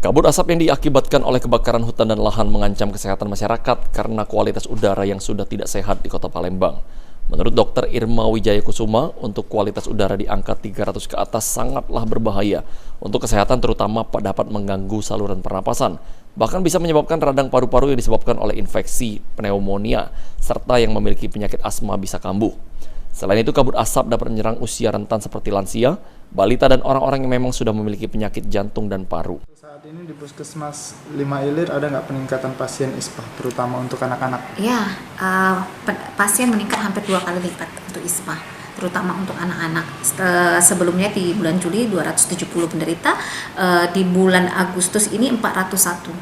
Kabut asap yang diakibatkan oleh kebakaran hutan dan lahan mengancam kesehatan masyarakat karena kualitas udara yang sudah tidak sehat di Kota Palembang. Menurut Dr. Irma Wijaya Kusuma, untuk kualitas udara di angka 300 ke atas sangatlah berbahaya untuk kesehatan, terutama dapat mengganggu saluran pernapasan. Bahkan bisa menyebabkan radang paru-paru yang disebabkan oleh infeksi pneumonia, serta yang memiliki penyakit asma bisa kambuh. Selain itu, kabut asap dapat menyerang usia rentan seperti lansia, balita, dan orang-orang yang memang sudah memiliki penyakit jantung dan paru. Saat ini di Puskesmas 5 Ilir ada nggak peningkatan pasien ISPA, terutama untuk anak-anak? Ya, pasien meningkat hampir 2 kali lipat untuk ISPA, terutama untuk anak-anak. Sebelumnya di bulan Juli 270 penderita, di bulan Agustus ini 401.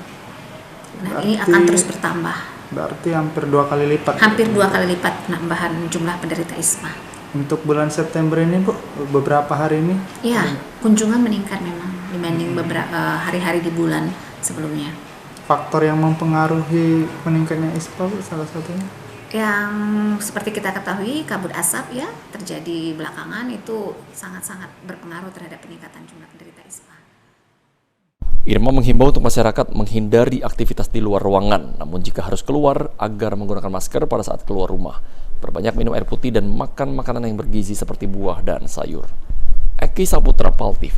Nah, ini akan terus bertambah. Berarti hampir 2 kali lipat. Hampir 2 kali lipat penambahan jumlah penderita ISPA. Untuk bulan September ini, Bu, beberapa hari ini? Ya, kunjungan meningkat memang dibanding beberapa hari-hari di bulan sebelumnya. Faktor yang mempengaruhi meningkatnya ISPA, Bu, salah satunya? Yang seperti kita ketahui, kabut asap ya terjadi belakangan itu sangat-sangat berpengaruh terhadap peningkatan jumlah penderita ISPA. Irma menghimbau untuk masyarakat menghindari aktivitas di luar ruangan, namun jika harus keluar, agar menggunakan masker pada saat keluar rumah. Perbanyak minum air putih dan makan makanan yang bergizi seperti buah dan sayur. Eki Saputra, PAL TV.